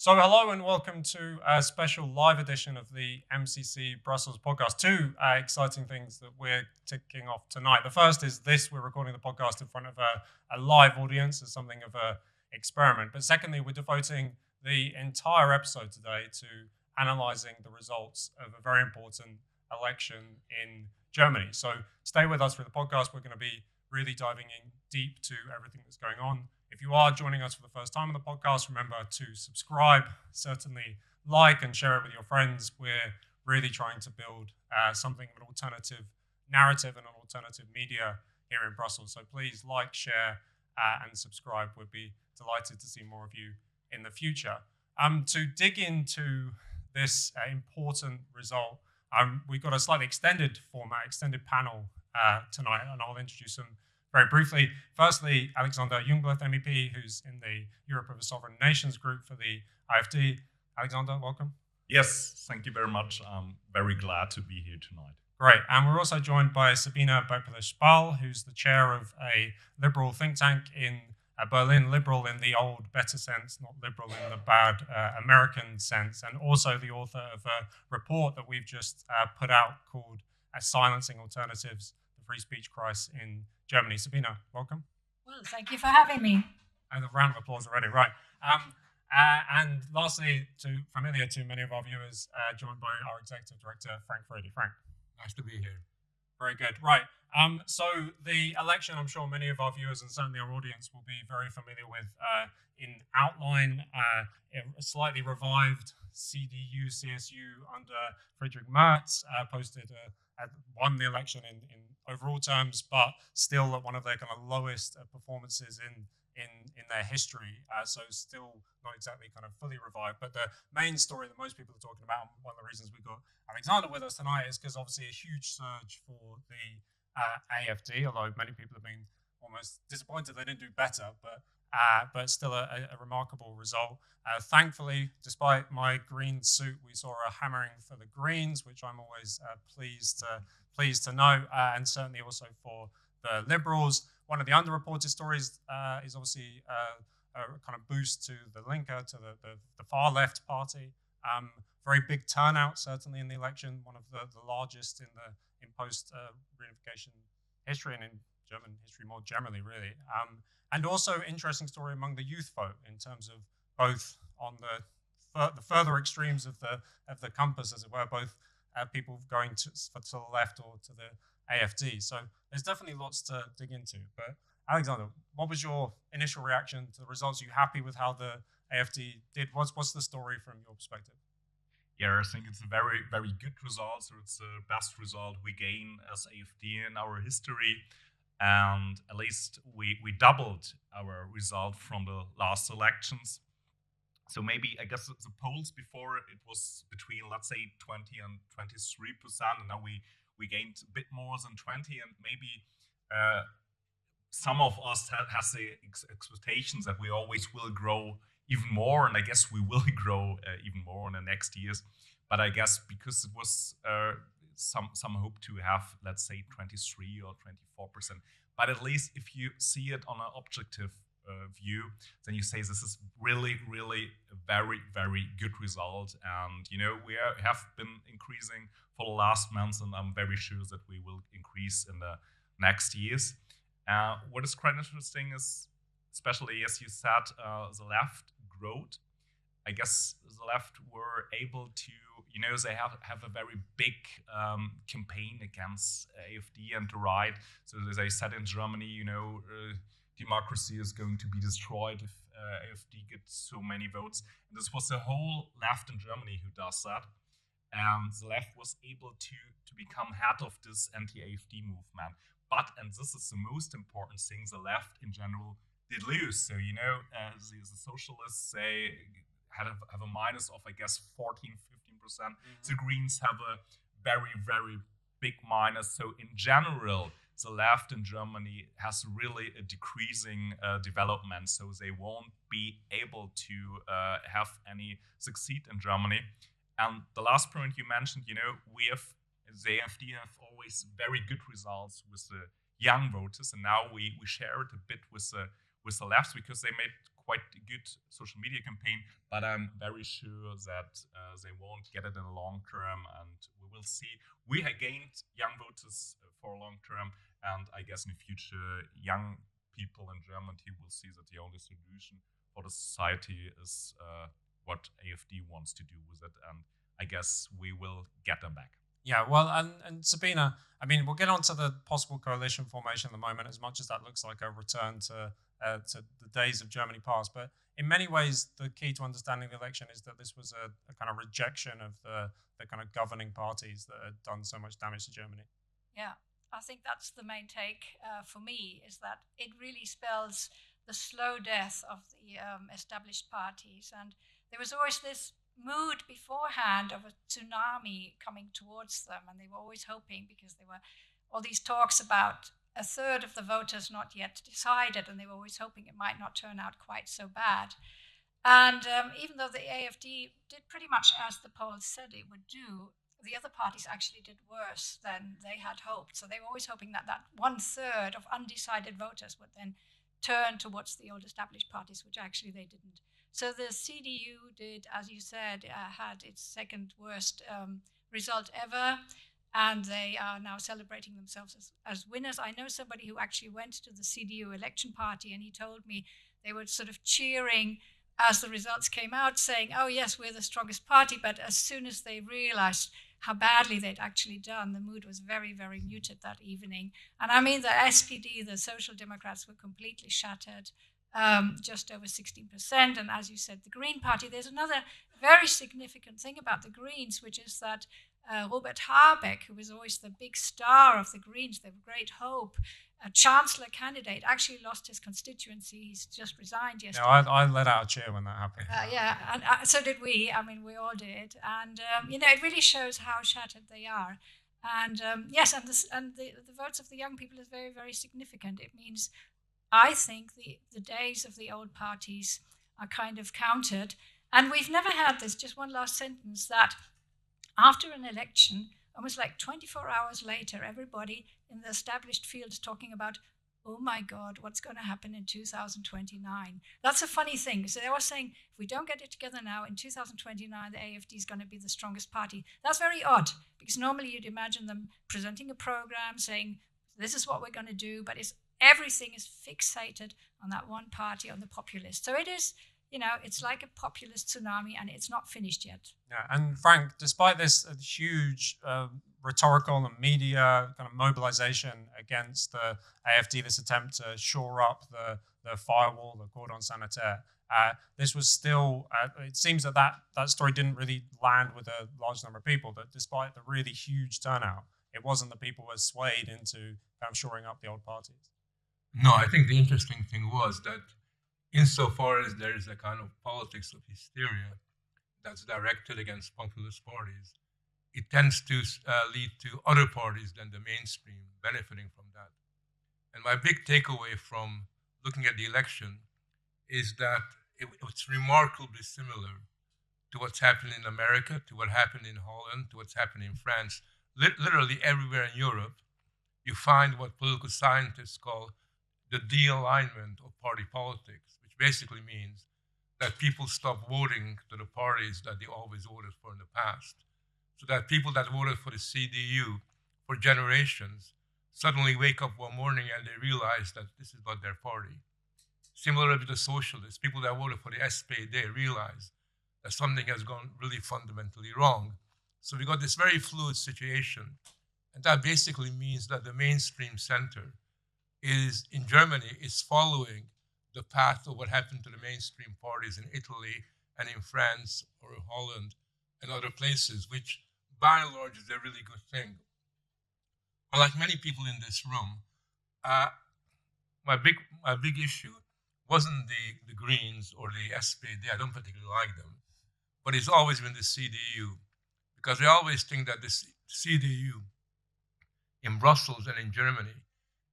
So hello and welcome to a special live edition of the MCC Brussels Podcast. Two exciting things that we're ticking off tonight. The first is this: we're recording the podcast in front of a live audience as something of an experiment. But secondly, we're devoting the entire episode today to analysing the results of a very important election in Germany. So stay with us for the podcast. We're going to be really diving in deep to everything that's going on. If you are joining us for the first time on the podcast, remember to subscribe, certainly like and share it with your friends. We're really trying to build something of an alternative narrative and an alternative media here in Brussels. So please like, share, and subscribe. We'd be delighted to see more of you in the future. To dig into this important result, we've got a slightly extended format, extended panel tonight, and I'll introduce them very briefly. Firstly, Alexander Jungbluth MEP, who's in the Europe of the Sovereign Nations group for the AfD. Alexander, welcome. Yes, thank you very much. I'm very glad to be here tonight. Great. And we're also joined by Sabine Beppler-Spahl, who's the chair of a liberal think tank in Berlin, liberal in the old better sense, not liberal in the bad American sense, and also the author of a report that we've just put out called Silencing Alternatives, the Free Speech Crisis in Germany. Sabine, welcome. Well, thank you for having me. And a round of applause already, right. And lastly, familiar to many of our viewers, joined by our Executive Director, Frank Furedi. Frank. Nice to be here. Very good. Right. So the election, I'm sure many of our viewers and certainly our audience will be very familiar with in outline, a slightly revived CDU, CSU under Friedrich Merz won the election in overall terms, but still at one of their kind of lowest performances in their history. So still not exactly kind of fully revived. But the main story that most people are talking about, and one of the reasons we got Alexander with us tonight, is because obviously a huge surge for the AfD, although many people have been almost disappointed they didn't do better, but still a remarkable result. Thankfully, despite my green suit, we saw a hammering for the Greens, which I'm always pleased to know, and certainly also for the Liberals. One of the underreported stories is obviously a kind of boost to the Linke, to the far left party. Very big turnout, certainly in the election, one of the largest in post reunification history and in German history more generally, really. And also interesting story among the youth vote in terms of both on the further extremes of the compass, as it were, both people going to the left or to the AfD. So there's definitely lots to dig into. But Alexander, what was your initial reaction to the results? Are you happy with how the AfD did? What's the story from your perspective? Yeah, I think it's a very, very good result. So it's the best result we gain as AfD in our history. And at least we doubled our result from the last elections. So maybe, I guess the polls before it was between, let's say, 20 and 23%. And now we gained a bit more than 20. And maybe some of us has the expectations that we always will grow even more. And I guess we will grow even more in the next years. But I guess because it was some hope to have, let's say, 23 or 24%. But at least if you see it on an objective view, then you say this is really, really a very, very good result. And, we have been increasing for the last months, and I'm very sure that we will increase in the next years. What is quite interesting is, especially as you said, the left growth. I guess the left were able to, they have a very big campaign against AfD and the right. So as I said in Germany, democracy is going to be destroyed if AfD gets so many votes. And this was the whole left in Germany who does that. And the left was able to become head of this anti-AfD movement. But, and this is the most important thing, the left in general did lose. So, the socialists, they have a minus of, I guess, 14, 15%. Mm-hmm. The Greens have a very, very big minus. So in general, the left in Germany has really a decreasing development. So they won't be able to have any succeed in Germany. And the last point you mentioned, we have, the AfD have always very good results with the young voters. And now we share it a bit with the left because they made quite a good social media campaign, but I'm very sure that they won't get it in the long term, and we will see. We have gained young voters for a long term, and I guess in the future, young people in Germany will see that the only solution for the society is what AfD wants to do with it, and I guess we will get them back. Yeah, well, and Sabine, I mean, we'll get on to the possible coalition formation in a moment, as much as that looks like a return to the days of Germany past. But in many ways, the key to understanding the election is that this was a kind of rejection of the kind of governing parties that had done so much damage to Germany. Yeah, I think that's the main take for me, is that it really spells the slow death of the established parties. And there was always this mood beforehand of a tsunami coming towards them, and they were always hoping, because there were all these talks about a third of the voters not yet decided, and they were always hoping it might not turn out quite so bad. And even though the AfD did pretty much as the polls said it would do, the other parties actually did worse than they had hoped. So they were always hoping that that 1/3 of undecided voters would then turn towards the old established parties, which actually they didn't. So the CDU did, as you said, had its second worst result ever, and they are now celebrating themselves as winners. I know somebody who actually went to the CDU election party, and he told me they were sort of cheering as the results came out, saying, oh yes, we're the strongest party, but as soon as they realized how badly they'd actually done, the mood was very, very muted that evening. And I mean, the SPD, the Social Democrats, were completely shattered, just over 16%. And as you said, the Green Party, there's another very significant thing about the Greens, which is that Robert Habeck, who was always the big star of the Greens, the great hope, a chancellor candidate, actually lost his constituency. He's just resigned yesterday. No, I let out a cheer when that happened. Yeah, and so did we. I mean, we all did. And, it really shows how shattered they are. And yes, and the votes of the young people is very, very significant. It means, I think, the days of the old parties are kind of counted. And we've never had this, just one last sentence, that after an election, almost like 24 hours later, everybody in the established field is talking about, oh my God, what's going to happen in 2029? That's a funny thing. So they were saying, if we don't get it together now, in 2029, the AfD is going to be the strongest party. That's very odd, because normally you'd imagine them presenting a program, saying, this is what we're going to do, but everything is fixated on that one party, on the populists. So it is, it's like a populist tsunami, and it's not finished yet. Yeah, and Frank, despite this huge rhetorical and media kind of mobilization against the AfD, this attempt to shore up the firewall, the cordon sanitaire, this was still, it seems that story didn't really land with a large number of people, that despite the really huge turnout, it wasn't that people were swayed into kind of shoring up the old parties. No, I think the interesting thing was that insofar as there is a kind of politics of hysteria that's directed against populist parties, it tends to lead to other parties than the mainstream benefiting from that. And my big takeaway from looking at the election is that it's remarkably similar to what's happened in America, to what happened in Holland, to what's happened in France. Literally everywhere in Europe, you find what political scientists call the de-alignment of party politics, which basically means that people stop voting to the parties that they always voted for in the past. So that people that voted for the CDU for generations suddenly wake up one morning and they realize that this is not their party. Similarly with the socialists, people that voted for the SPD realize that something has gone really fundamentally wrong. So we got this very fluid situation. And that basically means that the mainstream center in Germany is following the path of what happened to the mainstream parties in Italy and in France or Holland and other places, which by and large is a really good thing. But like many people in this room, my big issue wasn't the Greens or the SPD. I don't particularly like them, but it's always been the CDU, because I always think that the CDU in Brussels and in Germany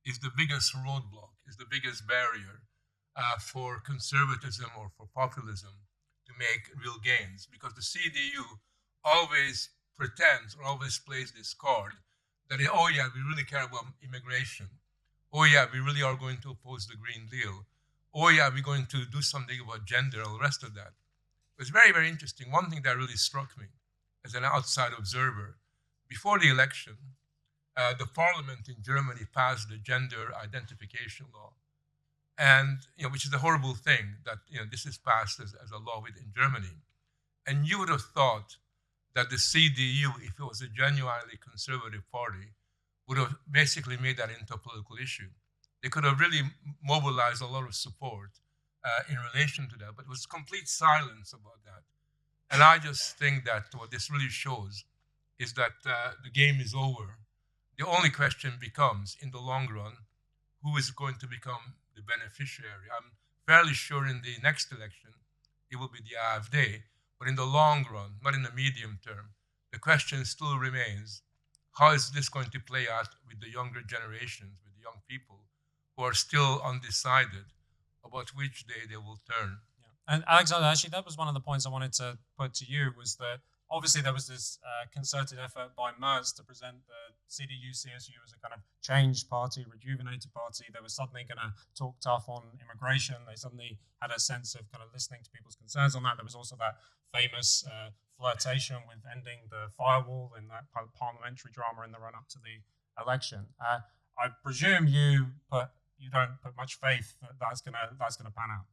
is the biggest roadblock, is the biggest barrier for conservatism or for populism to make real gains, because the CDU always pretends or always plays this card that, oh yeah, we really care about immigration. Oh yeah, we really are going to oppose the Green Deal. oh yeah, we're going to do something about gender, all the rest of that. It was very, very interesting. One thing that really struck me as an outside observer, before the election, the parliament in Germany passed the gender identification law, and which is a horrible thing that this is passed as a law within Germany. And you would have thought that the CDU, if it was a genuinely conservative party, would have basically made that into a political issue. They could have really mobilized a lot of support in relation to that, but it was complete silence about that. And I just think that what this really shows is that the game is over. The only question becomes, in the long run, who is going to become the beneficiary? I'm fairly sure in the next election, it will be the AfD. But in the long run, not in the medium term, the question still remains, how is this going to play out with the younger generations, with the young people who are still undecided about which day they will turn? Yeah. And Alexander, actually, that was one of the points I wanted to put to you, was that obviously there was this concerted effort by Merz to present the CDU-CSU as a kind of changed party, rejuvenated party. They were suddenly going to talk tough on immigration. They suddenly had a sense of kind of listening to people's concerns on that. There was also that famous flirtation with ending the firewall in that parliamentary drama in the run-up to the election. I presume you don't put much faith that that's gonna pan out.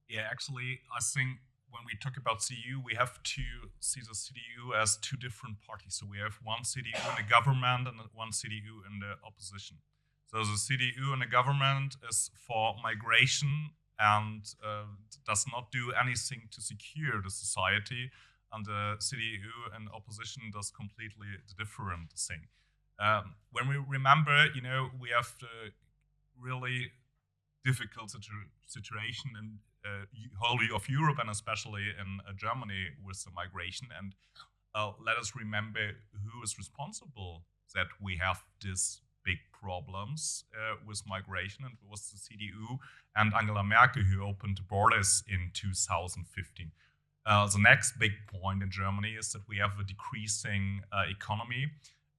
Yeah, actually, I think when we talk about CDU, we have to see the CDU as two different parties. So we have one CDU in the government and one CDU in the opposition. So the CDU in the government is for migration and does not do anything to secure the society, and the CDU in opposition does completely different thing. When we remember, we have the really difficult situation in whole of Europe, and especially in Germany with the migration. And let us remember who is responsible that we have these big problems with migration. And it was the CDU and Angela Merkel who opened the borders in 2015. The next big point in Germany is that we have a decreasing economy.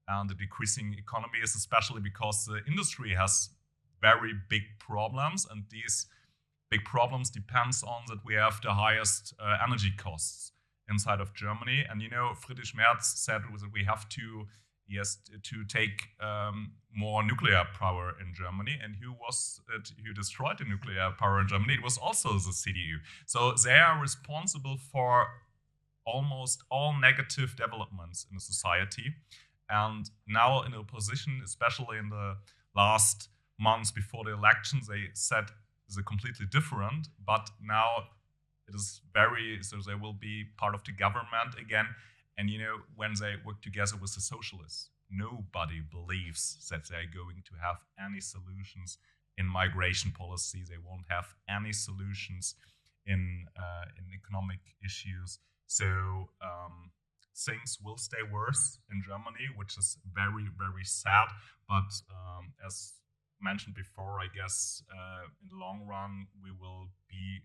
And the decreasing economy is especially because the industry has very big problems, and these big problems depends on that we have the highest energy costs inside of Germany. And Friedrich Merz said that we have to take more nuclear power in Germany. And who destroyed the nuclear power in Germany? It was also the CDU. So they are responsible for almost all negative developments in the society. And now in the opposition, especially in the last months before the elections, they said is completely different, but now it is so they will be part of the government again. And when they work together with the socialists, nobody believes that they're going to have any solutions in migration policy. They won't have any solutions in economic issues. So things will stay worse in Germany, which is very, very sad. But as mentioned before, I guess in the long run we will be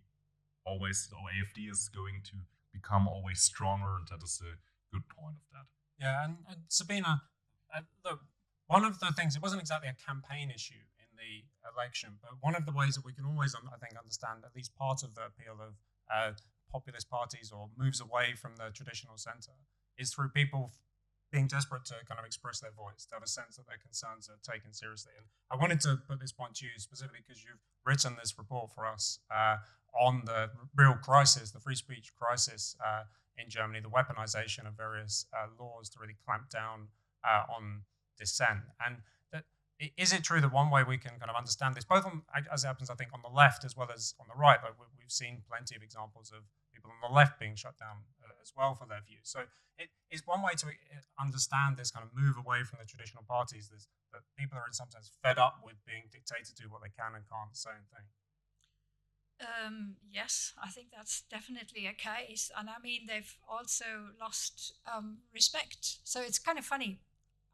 always, or AfD is going to become always stronger, and that is a good point of that. Yeah, and Sabine, look, one of the things, it wasn't exactly a campaign issue in the election, but one of the ways that we can always, I think, understand at least part of the appeal of populist parties or moves away from the traditional centre is through people being desperate to kind of express their voice, to have a sense that their concerns are taken seriously. And I wanted to put this point to you specifically because you've written this report for us on the real crisis, the free speech crisis in Germany, the weaponization of various laws to really clamp down on dissent. And is it true that one way we can kind of understand this, both on, as it happens, I think, on the left as well as on the right, but we've seen plenty of examples of people on the left being shut down as well for their views. So it is one way to understand this kind of move away from the traditional parties, that people are in some sense fed up with being dictated to what they can and can't say and think. Yes, I think that's definitely a case. And I mean, they've also lost respect. So it's kind of funny.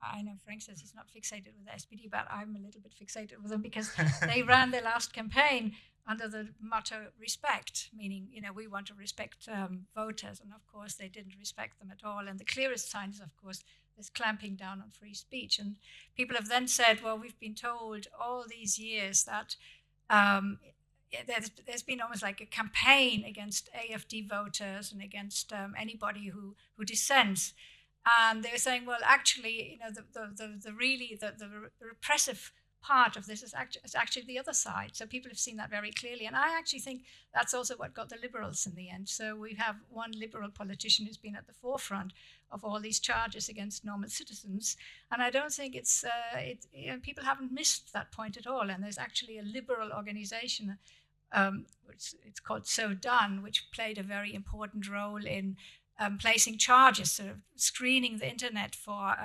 I know Frank says he's not fixated with the SPD, but I'm a little bit fixated with them because they ran their last campaign under the motto respect, meaning, we want to respect voters. And of course, they didn't respect them at all. And the clearest sign is, of course, this clamping down on free speech. And people have then said, well, we've been told all these years that there's been almost like a campaign against AfD voters and against anybody who dissents. And they were saying, well, actually, the repressive part of this is actually the other side. So people have seen that very clearly. And I actually think that's also what got the Liberals in the end. So we have one Liberal politician who's been at the forefront of all these charges against normal citizens. And I don't think people haven't missed that point at all. And there's actually a Liberal organization, which it's called So Done, which played a very important role in placing charges, sort of screening the internet for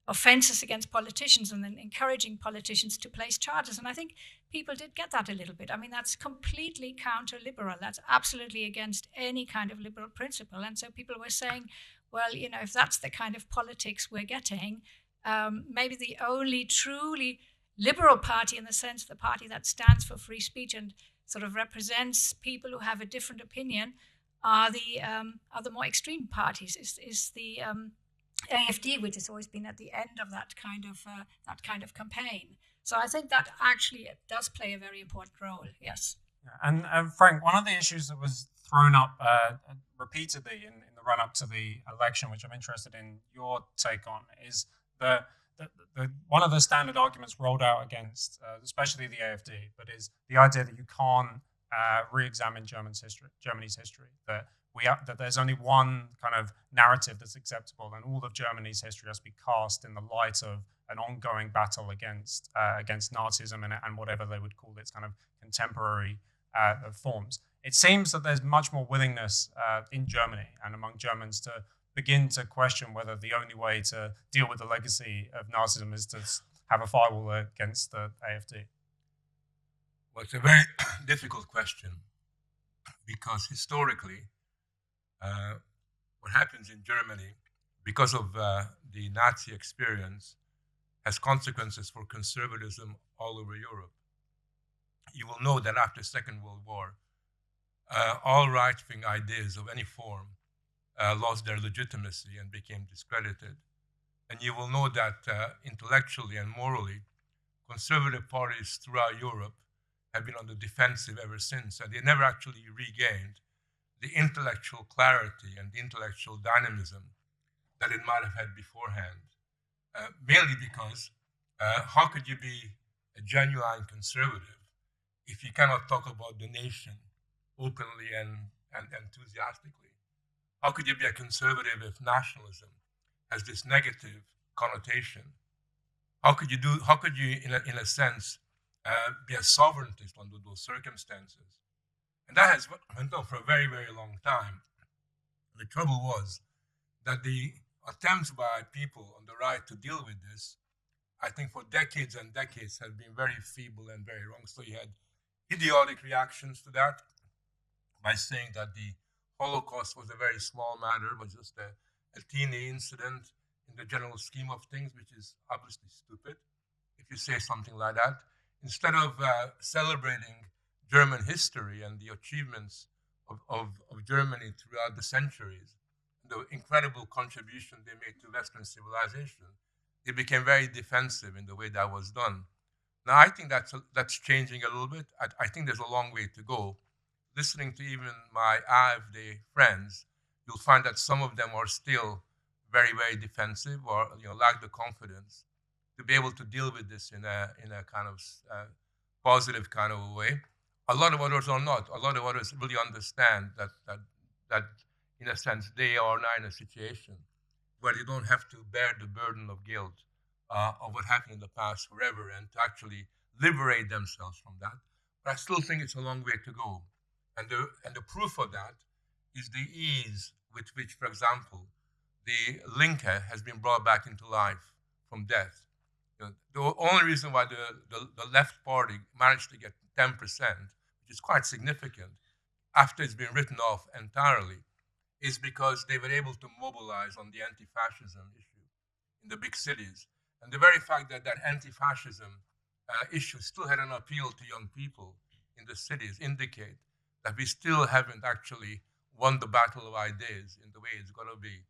offences against politicians and then encouraging politicians to place charges. And I think people did get that a little bit. I mean, that's completely counter-liberal. That's absolutely against any kind of liberal principle. And so people were saying, well, if that's the kind of politics we're getting, maybe the only truly liberal party, in the sense the party that stands for free speech and sort of represents people who have a different opinion, are the more extreme parties. Is the AfD, which has always been at the end of that kind of campaign. So I think that actually does play a very important role. Yes. And Frank, one of the issues that was thrown up repeatedly in the run-up to the election, which I'm interested in your take on, is the one of the standard arguments rolled out against, especially the AfD, but is the idea that you can't re-examine Germany's history. That there's only one kind of narrative that's acceptable, and all of Germany's history has to be cast in the light of an ongoing battle against Nazism and whatever they would call its kind of contemporary forms. It seems that there's much more willingness in Germany and among Germans to begin to question whether the only way to deal with the legacy of Nazism is to have a firewall against the AfD. Well, it's a very difficult question, because historically, what happens in Germany, because of the Nazi experience, has consequences for conservatism all over Europe. You will know that after the Second World War, all right-wing ideas of any form lost their legitimacy and became discredited. And you will know that intellectually and morally, conservative parties throughout Europe have been on the defensive ever since, and they never actually regained the intellectual clarity and the intellectual dynamism that it might have had beforehand. Mainly because how could you be a genuine conservative if you cannot talk about the nation openly and enthusiastically? How could you be a conservative if nationalism has this negative connotation? How could you, in a sense, be a sovereigntist under those circumstances? And that has went on for a very, very long time. The trouble was that the attempts by people on the right to deal with this, I think for decades and decades, have been very feeble and very wrong. So you had idiotic reactions to that by saying that the Holocaust was a very small matter, was just a teeny incident in the general scheme of things, which is obviously stupid if you say something like that. Instead of celebrating German history and the achievements of Germany throughout the centuries, the incredible contribution they made to Western civilization, they became very defensive in the way that was done. Now, I think that's changing a little bit. I think there's a long way to go. Listening to even my AfD friends, you'll find that some of them are still very, very defensive, or lack the confidence to be able to deal with this in a kind of positive kind of a way. A lot of others are not. A lot of others really understand that in a sense, they are now in a situation where they don't have to bear the burden of guilt of what happened in the past forever, and to actually liberate themselves from that. But I still think it's a long way to go. And the proof of that is the ease with which, for example, the Linke has been brought back into life from death. The only reason why the left party managed to get 10%, which is quite significant, after it's been written off entirely, is because they were able to mobilize on the anti-fascism issue in the big cities. And the very fact that anti-fascism issue still had an appeal to young people in the cities indicate that we still haven't actually won the battle of ideas in the way it's going to be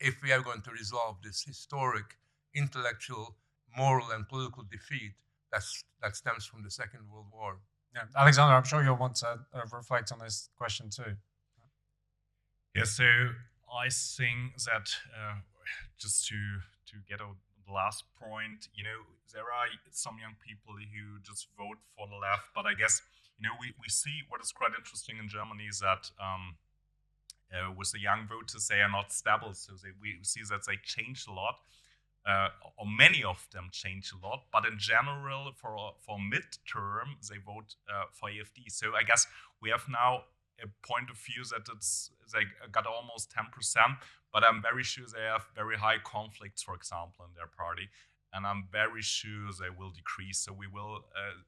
if we are going to resolve this historic, intellectual, moral, and political defeat that stems from the Second World War. Yeah, Alexander, I'm sure you'll want to reflect on this question too. Yeah, so I think that just to get out the last point, there are some young people who just vote for the left, but I guess we see what is quite interesting in Germany is that with the young voters, they are not stable, so we see that they change a lot. Or many of them change a lot, but in general, for midterm, they vote for AfD. So I guess we have now a point of view that they got almost 10%, but I'm very sure they have very high conflicts, for example, in their party, and I'm very sure they will decrease. So we will,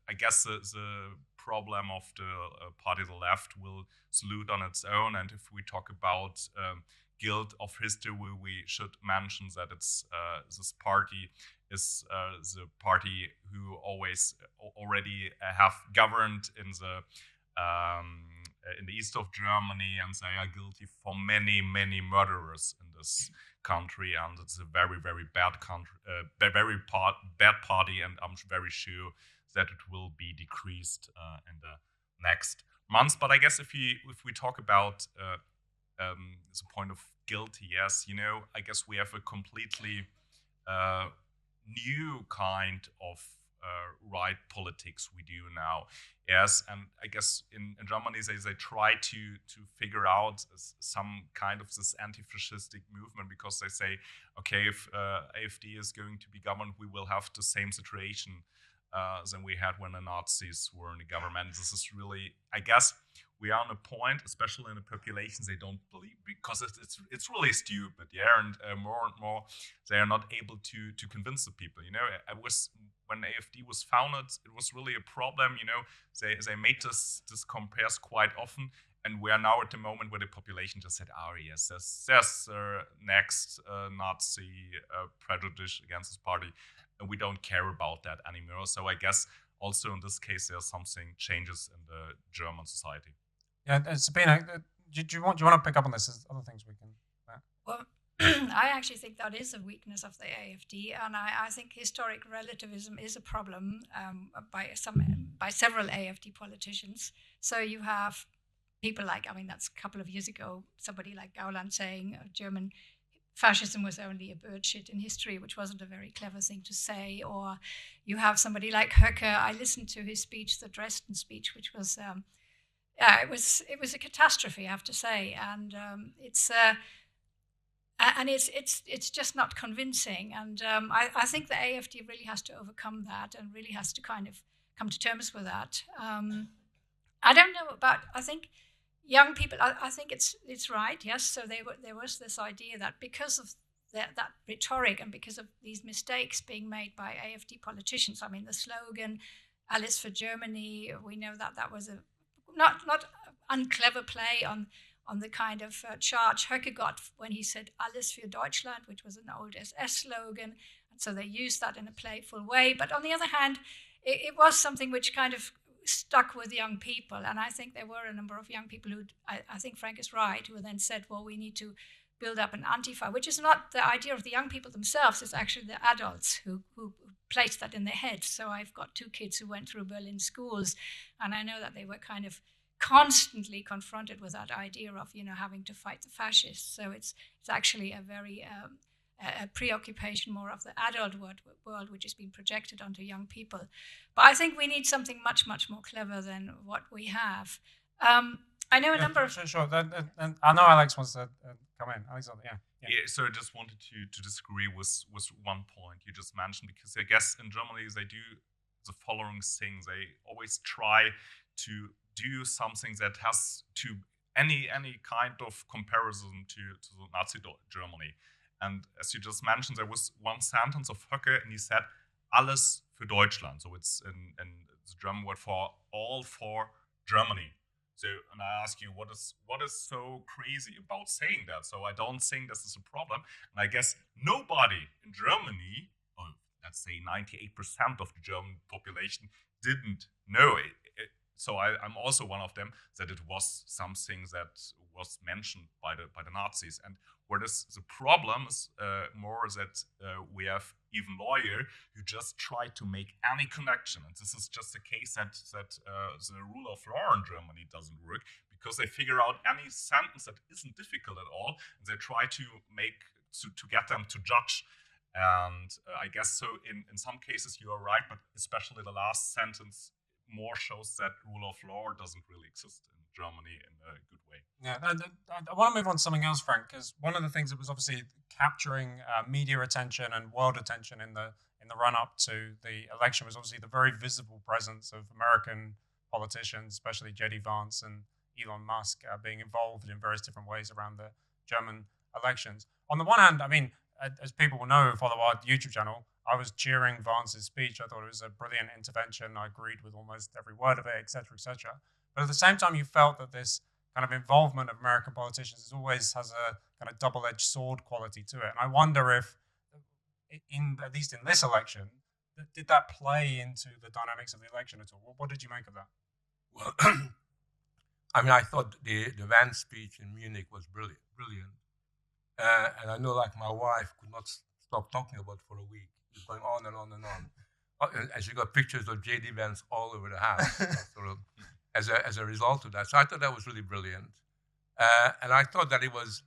I guess, the problem of the party to the left will salute on its own. And if we talk about guilt of history, we should mention that it's this party is the party who already have governed in the east of Germany, and they are guilty for many murderers in this country, and it's a very bad country, bad party, and I'm very sure that it will be decreased in the next months. But I guess if we talk about the point of guilty, yes, I guess we have a completely new kind of right politics we do now. Yes, and I guess in Germany they try to figure out some kind of this anti-fascistic movement, because they say, okay, if AfD is going to be governed, we will have the same situation than we had when the Nazis were in the government. This is really, I guess, we are on a point, especially in the populations, they don't believe, because it's really stupid, yeah. And more and more, they are not able to convince the people. When AfD was founded, it was really a problem. They made this compares quite often, and we are now at the moment where the population just said, "Oh yes, there's next Nazi prejudice against this party," and we don't care about that anymore. So I guess also in this case, there's something changes in the German society. Yeah, Sabine, do you want to pick up on this? There's other things we can. Well, I actually think that is a weakness of the AfD, and I think historic relativism is a problem by several AfD politicians. So you have people like, that's a couple of years ago, somebody like Gauland saying German fascism was only a bird shit in history, which wasn't a very clever thing to say. Or you have somebody like Höcke. I listened to his speech, the Dresden speech, which was it was a catastrophe, I have to say, and it's just not convincing. And I think the AfD really has to overcome that and really has to kind of come to terms with that. I don't know about. I think young people. I think it's right. Yes. So there was this idea that because of that rhetoric and because of these mistakes being made by AfD politicians. The slogan "Alles für Germany." We know that was a not unclever play on the kind of charge Höcke got when he said "Alles für Deutschland," which was an old SS slogan, and so they used that in a playful way. But on the other hand, it was something which kind of stuck with young people, and I think there were a number of young people who, I think Frank is right, who then said, well, we need to build up an Antifa, which is not the idea of the young people themselves, it's actually the adults who placed that in their heads. So I've got 2 kids who went through Berlin schools, and I know that they were kind of constantly confronted with that idea of, having to fight the fascists. So it's actually a very a preoccupation more of the adult world, which is being projected onto young people. But I think we need something much more clever than what we have. I know a number of... Sure. And I know Alex wants to come in. Alexander, yeah. So I just wanted to disagree with one point you just mentioned, because I guess in Germany they do the following thing. They always try to do something that has to any kind of comparison to the Nazi Germany. And as you just mentioned, there was one sentence of Höcke, and he said, "Alles für Deutschland." So it's in the German word for all for Germany. So, and I ask you, what is so crazy about saying that? So I don't think this is a problem. And I guess nobody in Germany, or let's say 98% of the German population, didn't know it. So I'm also one of them, that it was something that was mentioned by the Nazis. And where the problem is more that we have even lawyers who just try to make any connection. And this is just a case that the rule of law in Germany doesn't work, because they figure out any sentence that isn't difficult at all, and they try to get them to judge. And I guess so in some cases you are right, but especially the last sentence more shows that rule of law doesn't really exist in Germany in a good way. Yeah, I want to move on to something else, Frank, because one of the things that was obviously capturing media attention and world attention in the run-up to the election was obviously the very visible presence of American politicians, especially J.D. Vance and Elon Musk, being involved in various different ways around the German elections. On the one hand, I mean, as people will know who follow our YouTube channel, I was cheering Vance's speech. I thought it was a brilliant intervention. I agreed with almost every word of it, etc., etc. But at the same time, you felt that this kind of involvement of American politicians always has a kind of double-edged sword quality to it. And I wonder if, at least in this election, did that play into the dynamics of the election at all? What did you make of that? Well, I mean, I thought the Vance speech in Munich was brilliant. And I know, like, my wife could not stop talking about it for a week. It's going on and on and on. And she got pictures of J.D. Vance all over the house, sort of, as a result of that. So I thought that was really brilliant. And I thought that it was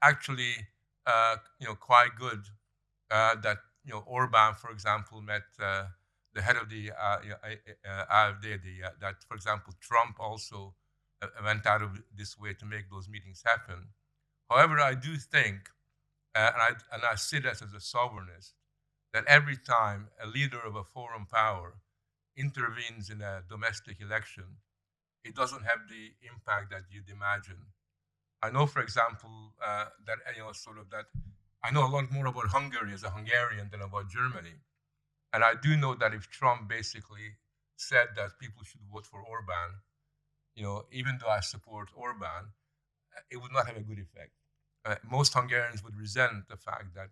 actually, quite good that, Orban, for example, met the head of the AfD, that, for example, Trump also went out of this way to make those meetings happen. However, I do think, and I see that as a sovereignist, that every time a leader of a foreign power intervenes in a domestic election, it doesn't have the impact that you'd imagine. I know, for example, that I know a lot more about Hungary as a Hungarian than about Germany. And I do know that if Trump basically said that people should vote for Orban, even though I support Orban, it would not have a good effect. Most Hungarians would resent the fact that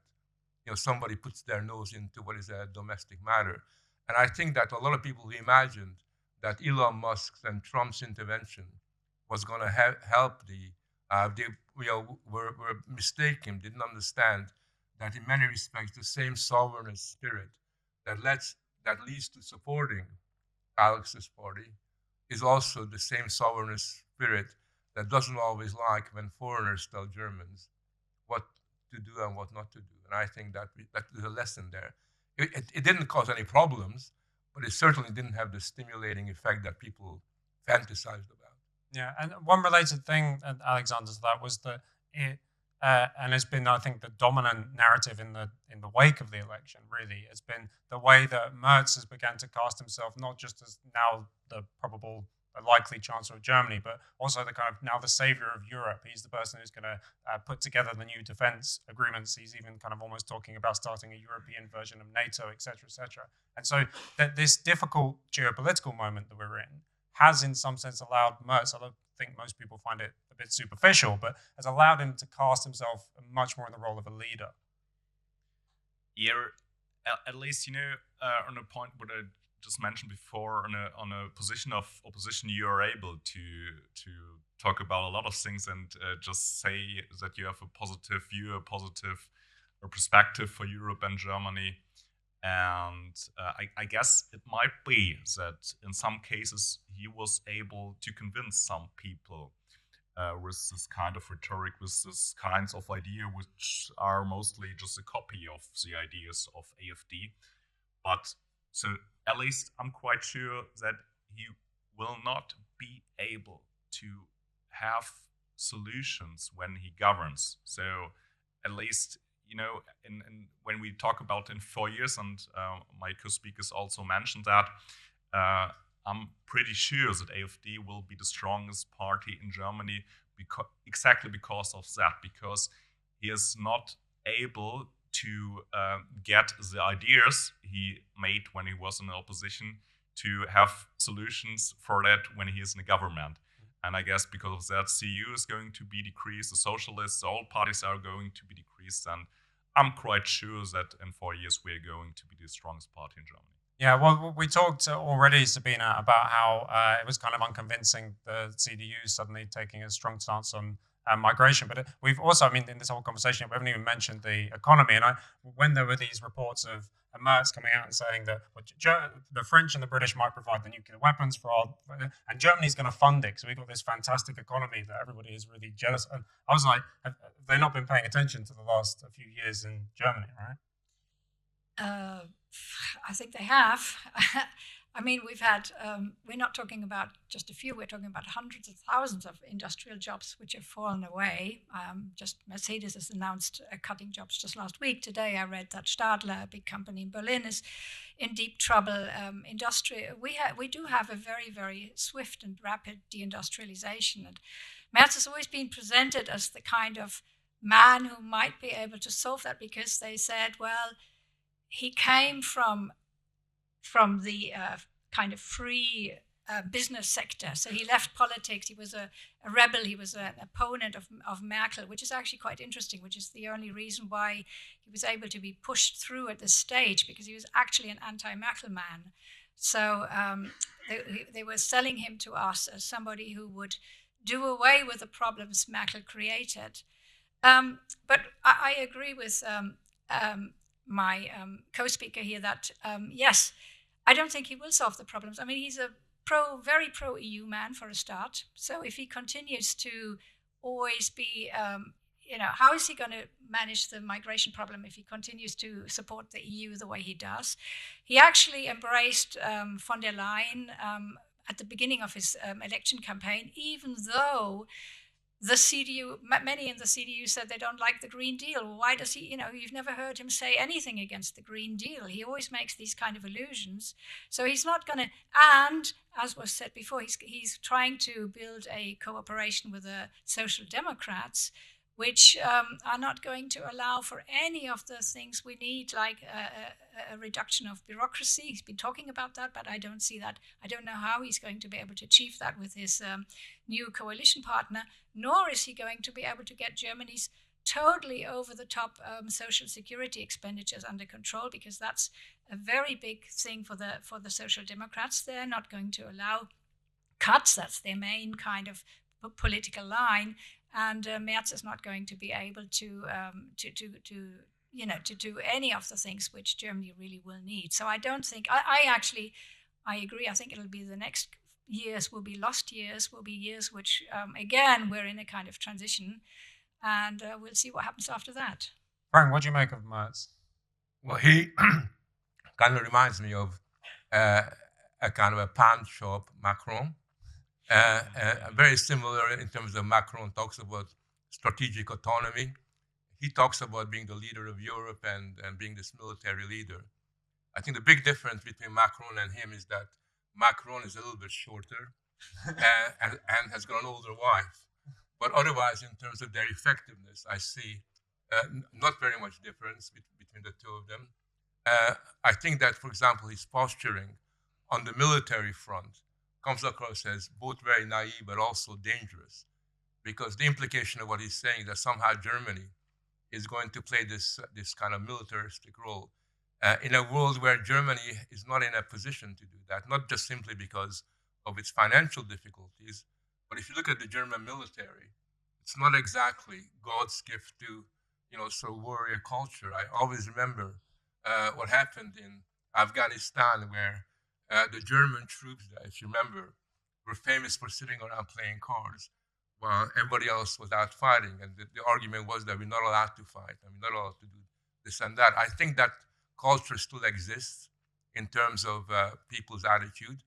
somebody puts their nose into what is a domestic matter. And I think that a lot of people imagined that Elon Musk's and Trump's intervention was going to help were mistaken, didn't understand that in many respects the same sovereignist spirit that leads to supporting Alex's party is also the same sovereignist spirit that doesn't always like when foreigners tell Germans what to do and what not to do. And I think that there's a lesson there. It didn't cause any problems, but it certainly didn't have the stimulating effect that people fantasized about. Yeah, and one related thing, Alexander, to that was that it, and it's been, I think, the dominant narrative in the wake of the election, really, has been the way that Merz has begun to cast himself not just as now the likely Chancellor of Germany, but also the savior of Europe. He's the person who's going to put together the new defense agreements. He's even kind of almost talking about starting a European version of NATO, etc., etc. And so that this difficult geopolitical moment that we're in has in some sense allowed Merz, I don't think most people find it a bit superficial, but has allowed him to cast himself much more in the role of a leader. Yeah, at least, on a point what I just mentioned before, on a position of opposition, you are able to talk about a lot of things and just say that you have a positive view, a positive perspective for Europe and Germany. And I guess it might be that in some cases he was able to convince some people with this kind of rhetoric, with this kinds of idea, which are mostly just a copy of the ideas of AfD. But so at least I'm quite sure that he will not be able to have solutions when he governs. So at least, when we talk about in 4 years, and my co-speakers also mentioned that, I'm pretty sure that AfD will be the strongest party in Germany exactly because of that, because he is not able to get the ideas he made when he was in the opposition to have solutions for that when he is in the government. And I guess because of that, CDU is going to be decreased, the socialists, all parties are going to be decreased, and I'm quite sure that in 4 years we are going to be the strongest party in Germany. Yeah, well, we talked already, Sabine, about how it was kind of unconvincing, the CDU suddenly taking a strong stance on migration. But we've also, in this whole conversation, we haven't even mentioned the economy. And when there were these reports of Merz coming out and saying that the French and the British might provide the nuclear weapons and Germany's going to fund it, so we've got this fantastic economy that everybody is really jealous. And I was like, have they not been paying attention to the last few years in Germany, right? I think they have. We've had, we're not talking about just a few, we're talking about hundreds of thousands of industrial jobs which have fallen away. Just Mercedes has announced cutting jobs just last week. Today I read that Stadler, a big company in Berlin, is in deep trouble. We do have a very, very swift and rapid deindustrialization. And Merz has always been presented as the kind of man who might be able to solve that, because they said, well, he came from the kind of free business sector. So he left politics. He was a rebel. He was an opponent of Merkel, which is actually quite interesting, which is the only reason why he was able to be pushed through at this stage, because he was actually an anti-Merkel man. So they were selling him to us as somebody who would do away with the problems Merkel created. But I agree with my co-speaker here that, yes, I don't think he will solve the problems. He's a very pro-EU man for a start. So if he continues to always be, how is he going to manage the migration problem if he continues to support the EU the way he does? He actually embraced von der Leyen at the beginning of his election campaign, even though the CDU, many in the CDU said they don't like the Green Deal. Why does he, you've never heard him say anything against the Green Deal. He always makes these kind of allusions. So he's not going to, and as was said before, he's trying to build a cooperation with the Social Democrats, which are not going to allow for any of the things we need, like a reduction of bureaucracy. He's been talking about that, but I don't see that. I don't know how he's going to be able to achieve that with his new coalition partner, nor is he going to be able to get Germany's totally over-the-top social security expenditures under control, because that's a very big thing for the Social Democrats. They're not going to allow cuts. That's their main kind of political line. And Merz is not going to be able to do any of the things which Germany really will need. So I don't think, I agree. I think it'll be the next years will be lost years, will be years which, again, we're in a kind of transition, and we'll see what happens after that. Frank, what do you make of Merz? Well, he kind of reminds me of a kind of a pawn shop Macron. Very similar in terms of Macron talks about strategic autonomy. He talks about being the leader of Europe and being this military leader. I think the big difference between Macron and him is that Macron is a little bit shorter and has got an older wife. But otherwise, in terms of their effectiveness, I see not very much difference between the two of them. I think that, for example, his posturing on the military front comes across as both very naive but also dangerous, because the implication of what he's saying is that somehow Germany is going to play this kind of militaristic role in a world where Germany is not in a position to do that, not just simply because of its financial difficulties, but if you look at the German military, it's not exactly God's gift to, sort of warrior culture. I always remember what happened in Afghanistan, where the German troops, if you remember, were famous for sitting around playing cards while everybody else was out fighting. And the argument was that we're not allowed to fight and we're not allowed to do this and that. I think that culture still exists in terms of people's attitude.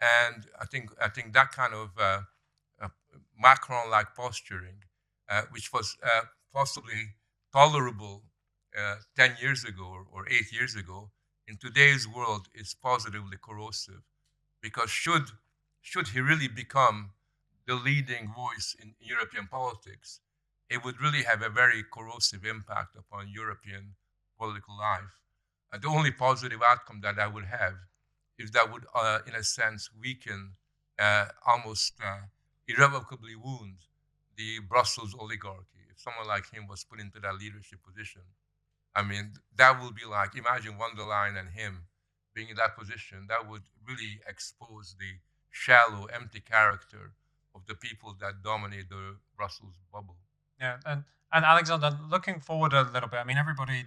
And I think that kind of Macron-like posturing, which was possibly tolerable 10 years ago or 8 years ago, in today's world is positively corrosive, because should he really become the leading voice in European politics, it would really have a very corrosive impact upon European political life. The only positive outcome that would have is that would, in a sense, weaken, almost irrevocably wound the Brussels oligarchy. If someone like him was put into that leadership position, that would be like, imagine von der Leyen and him being in that position. That would really expose the shallow, empty character of the people that dominate the Brussels bubble. Yeah, and Alexander, looking forward a little bit, I mean, everybody,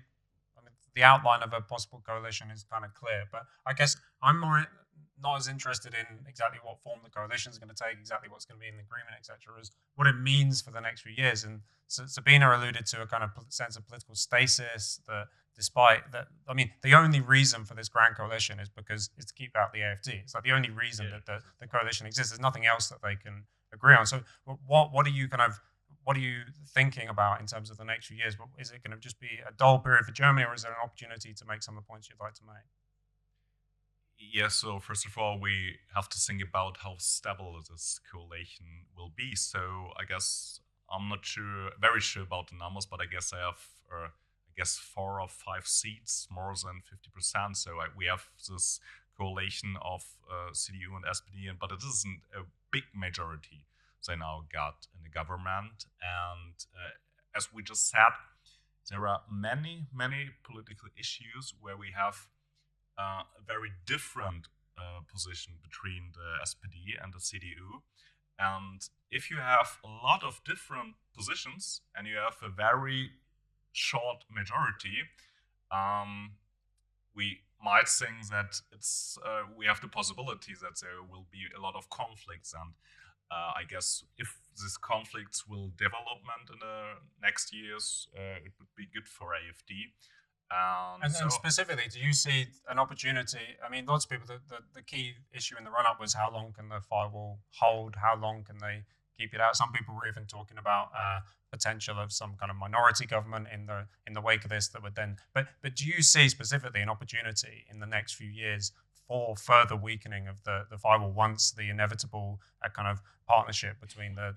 the outline of a possible coalition is kind of clear, but I guess I'm not as interested in exactly what form the coalition is going to take, exactly what's going to be in the agreement, etc., as what it means for the next few years. And Sabine alluded to a kind of sense of political stasis that, despite that, I mean, the only reason for this grand coalition is because it's to keep out the AfD. It's like the only reason that the coalition exists. There's nothing else that they can agree on. So what are you thinking about in terms of the next few years? Is it going to just be a dull period for Germany, or is there an opportunity to make some of the points you'd like to make? Yeah, so first of all, we have to think about how stable this coalition will be. So I guess I'm not very sure about the numbers, but I guess I have, 4 or 5 seats, more than 50%. So we have this coalition of CDU and SPD, but it isn't a big majority they now got in the government. And as we just said, there are many political issues where we have a very different position between the SPD and the CDU. And if you have a lot of different positions and you have a very short majority, we might think that we have the possibility that there will be a lot of conflicts. And I guess if these conflicts will development in the next years, it would be good for AfD. And specifically, do you see an opportunity? I mean, lots of people, the key issue in the run-up was how long can the firewall hold? How long can they keep it out? Some people were even talking about potential of some kind of minority government in the wake of this that would then. But do you see specifically an opportunity in the next few years for further weakening of the firewall once the inevitable kind of partnership between the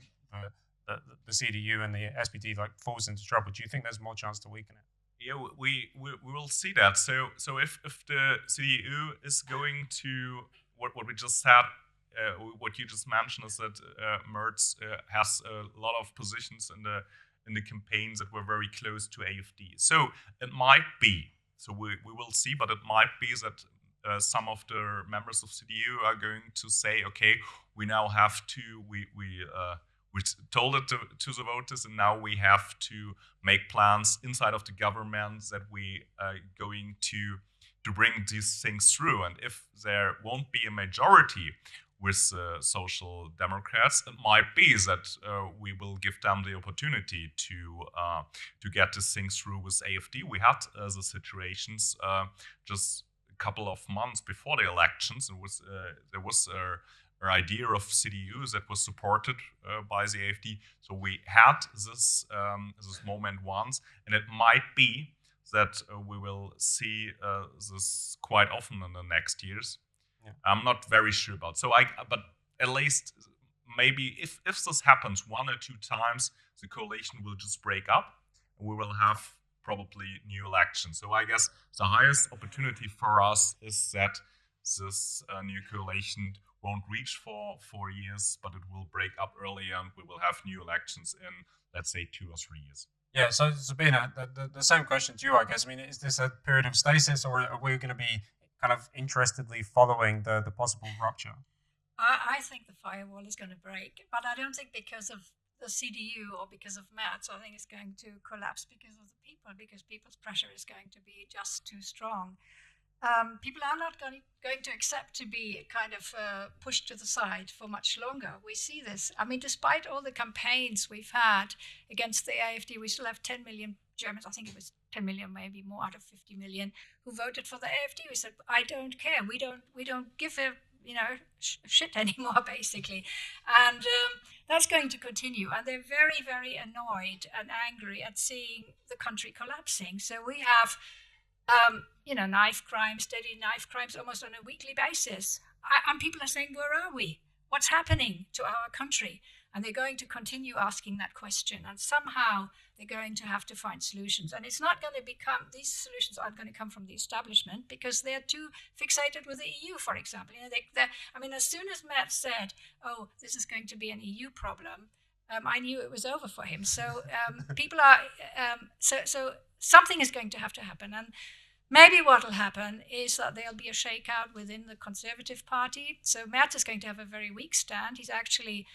CDU and the SPD falls into trouble? Do you think there's more chance to weaken it? Yeah, we will see that. So if the CDU is going to what we just said, what you just mentioned is that Merz has a lot of positions in the campaigns that were very close to AfD. So it might be. So we will see, but it might be that some of the members of CDU are going to say, okay, we now have to we told it to the voters, and now we have to make plans inside of the government that we are going to bring these things through. And if there won't be a majority with Social Democrats, it might be that we will give them the opportunity to get this thing through with AfD. We had the situations just a couple of months before the elections. There was an idea of CDU that was supported by the AfD. So we had this moment once, and it might be that we will see this quite often in the next years. Yeah. I'm not very sure about. But at least maybe if this happens 1 or 2 times, the coalition will just break up, and we will have probably new elections. So I guess the highest opportunity for us is that this new coalition won't reach for 4 years, but it will break up earlier, and we will have new elections in, let's say, 2 or 3 years. Yeah, so Sabine, the same question to you, I guess. I mean, is this a period of stasis, or are we going to be kind of interestedly following the possible rupture? I think the firewall is going to break, but I don't think because of the CDU or because of Merz. I think it's going to collapse because of the people, because people's pressure is going to be just too strong. People are not going to accept to be kind of pushed to the side for much longer. We see this. I mean, despite all the campaigns we've had against the AfD, we still have 10 million Germans, I think it was 10 million, maybe more, out of 50 million, who voted for the AfD. We said, I don't care. We don't give a shit anymore, basically. And that's going to continue. And they're very, very annoyed and angry at seeing the country collapsing. So we have knife crimes, steady knife crimes almost on a weekly basis. And people are saying, where are we? What's happening to our country? And they're going to continue asking that question. And somehow they're going to have to find solutions. And it's not going to these solutions aren't going to come from the establishment because they're too fixated with the EU, for example. As soon as Matt said, oh, this is going to be an EU problem, I knew it was over for him. So people are, so something is going to have to happen. And maybe what will happen is that there'll be a shakeout within the Conservative Party. So Merz is going to have a very weak stand. He's actually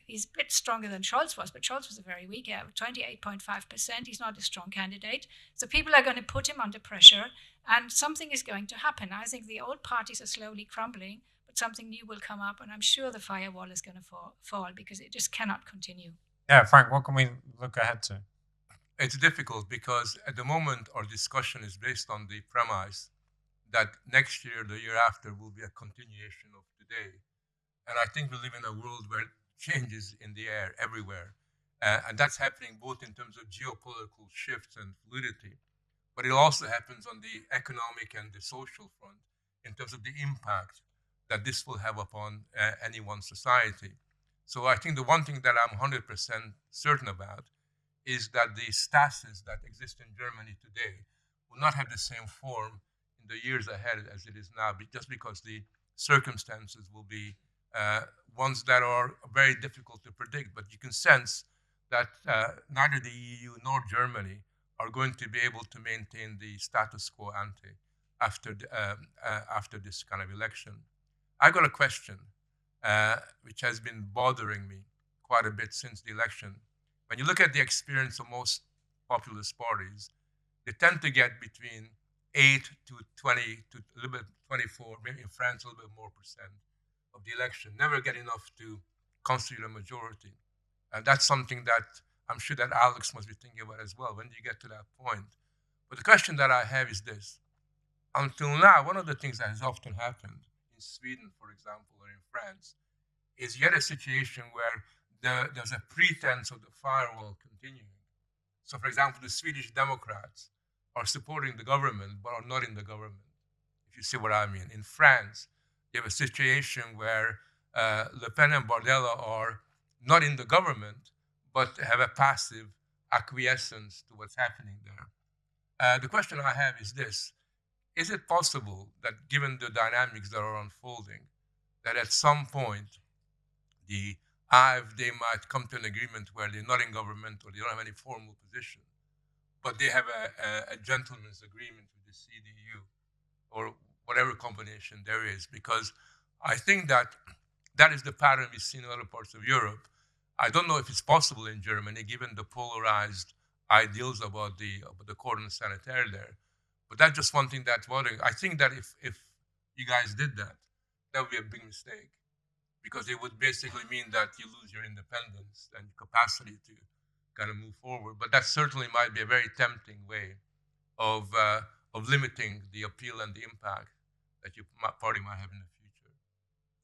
He's a bit stronger than Scholz was, but Scholz was a very weak, 28.5%. He's not a strong candidate. So people are going to put him under pressure, and something is going to happen. I think the old parties are slowly crumbling, but something new will come up, and I'm sure the firewall is going to fall because it just cannot continue. Yeah, Frank, what can we look ahead to? It's difficult because at the moment our discussion is based on the premise that next year, the year after, will be a continuation of today. And I think we live in a world where change is in the air everywhere. And that's happening both in terms of geopolitical shifts and fluidity, but it also happens on the economic and the social front in terms of the impact that this will have upon any one society. So I think the one thing that I'm 100% certain about is that the stasis that exist in Germany today will not have the same form in the years ahead as it is now, just because the circumstances will be ones that are very difficult to predict. But you can sense that neither the EU nor Germany are going to be able to maintain the status quo ante after this kind of election. I got a question which has been bothering me quite a bit since the election. When you look at the experience of most populist parties, they tend to get between 8 to 20 to a little bit 24, maybe in France a little bit more percent of the election, never get enough to constitute a majority. And that's something that I'm sure that Alex must be thinking about as well. When do you get to that point? But the question that I have is this. Until now, one of the things that has often happened in Sweden, for example, or in France, is you get a situation where there's a pretense of the firewall continuing. So, for example, the Swedish Democrats are supporting the government, but are not in the government, if you see what I mean. In France, you have a situation where Le Pen and Bardella are not in the government, but have a passive acquiescence to what's happening there. The question I have is this. Is it possible that, given the dynamics that are unfolding, that at some point the AfD might come to an agreement where they're not in government or they don't have any formal position, but they have a gentleman's agreement with the CDU or whatever combination there is? Because I think that is the pattern we've seen in other parts of Europe. I don't know if it's possible in Germany, given the polarized ideals about the cordon sanitaire there. But that's just one thing that's bothering. I think that if you guys did that, that would be a big mistake, because it would basically mean that you lose your independence and capacity to kind of move forward. But that certainly might be a very tempting way of limiting the appeal and the impact that your party might have in the future.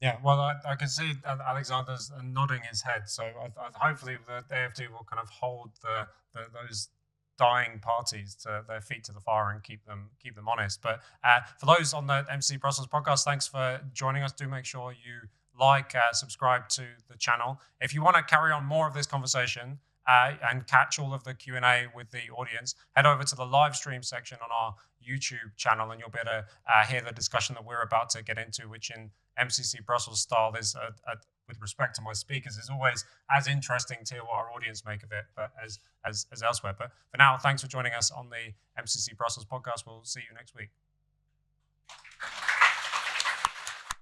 Yeah, well, I can see Alexander's nodding his head. So hopefully the AfD will kind of hold those dying parties to their feet to the fire and keep them honest. But for those on the MCC Brussels podcast, thanks for joining us. Do make sure you subscribe to the channel. If you want to carry on more of this conversation and catch all of the Q&A with the audience, head over to the live stream section on our YouTube channel, and you'll be able to hear the discussion that we're about to get into, which in MCC Brussels style is, with respect to my speakers, is always as interesting to hear what our audience make of it, but as elsewhere. But for now, thanks for joining us on the MCC Brussels podcast. We'll see you next week.